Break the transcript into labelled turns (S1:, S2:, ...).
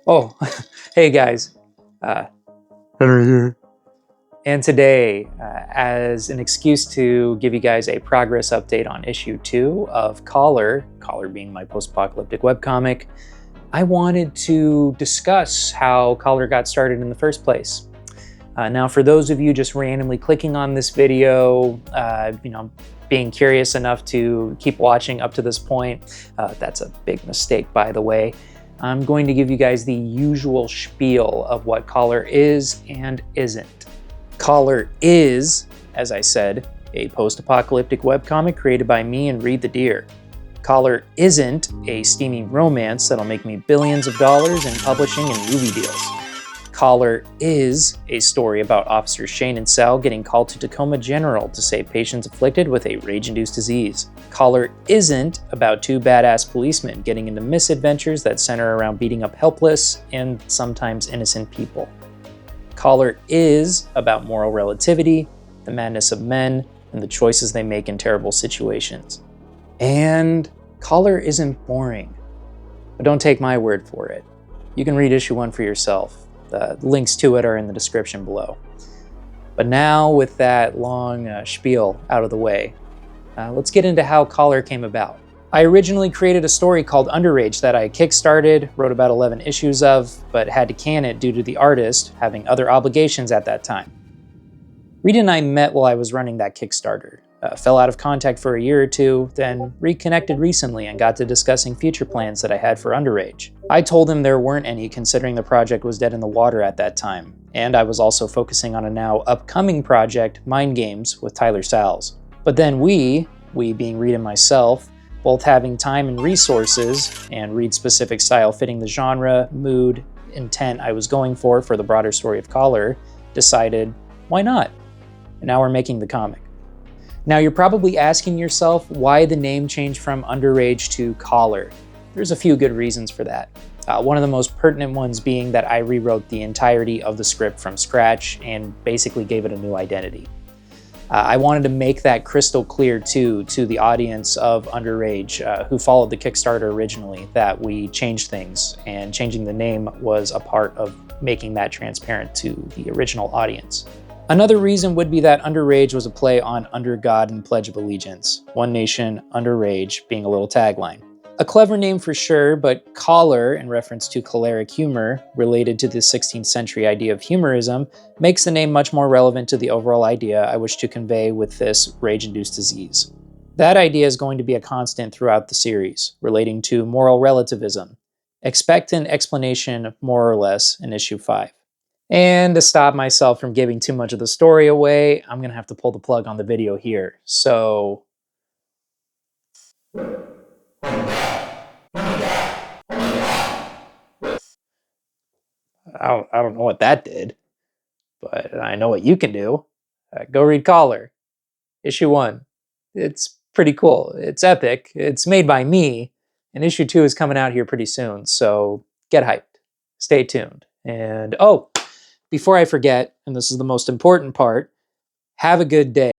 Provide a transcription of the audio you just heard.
S1: Oh, hey guys. Henry here. And today, as an excuse to give you guys a progress update on issue 2 of Choler being my post-apocalyptic webcomic, I wanted to discuss how Choler got started in the first place. Now, for those of you just randomly clicking on this video, being curious enough to keep watching up to this point, that's a big mistake, by the way. I'm going to give you guys the usual spiel of what Choler is and isn't. Choler is, as I said, a post-apocalyptic webcomic created by me and Reed the Deer. Choler isn't a steamy romance that'll make me billions of dollars in publishing and movie deals. Choler is a story about Officers Shane and Sal getting called to Tacoma General to save patients afflicted with a rage-induced disease. Choler isn't about two badass policemen getting into misadventures that center around beating up helpless and sometimes innocent people. Choler is about moral relativity, the madness of men, and the choices they make in terrible situations. And Choler isn't boring. But don't take my word for it. You can read issue 1 for yourself. The links to it are in the description below. But now, with that long spiel out of the way, let's get into how Choler came about. I originally created a story called Underage that I kickstarted, wrote about 11 issues of, but had to can it due to the artist having other obligations at that time. Reed and I met while I was running that Kickstarter. Fell out of contact for a year or two, then reconnected recently and got to discussing future plans that I had for Underage. I told him there weren't any considering the project was dead in the water at that time, and I was also focusing on a now upcoming project, Mind Games, with Tyler Salz. But then we being Reed and myself, both having time and resources, and Reed's specific style fitting the genre, mood, intent I was going for the broader story of Choler, decided, why not? And now we're making the comic. Now you're probably asking yourself why the name changed from Underage to Choler. There's a few good reasons for that. One of the most pertinent ones being that I rewrote the entirety of the script from scratch and basically gave it a new identity. I wanted to make that crystal clear too to the audience of Underage who followed the Kickstarter originally, that we changed things, and changing the name was a part of making that transparent to the original audience. Another reason would be that Underage was a play on Under God and Pledge of Allegiance, One Nation, Under Rage being a little tagline. A clever name for sure, but Choler, in reference to choleric humor, related to the 16th century idea of humorism, makes the name much more relevant to the overall idea I wish to convey with this rage-induced disease. That idea is going to be a constant throughout the series, relating to moral relativism. Expect an explanation, more or less, in issue 5. And to stop myself from giving too much of the story away, I'm going to have to pull the plug on the video here. So I don't know what that did, but I know what you can do. Go read Choler, issue 1. It's pretty cool. It's epic. It's made by me, and issue 2 is coming out here pretty soon. So get hyped. Stay tuned. And oh, before I forget, and this is the most important part, have a good day.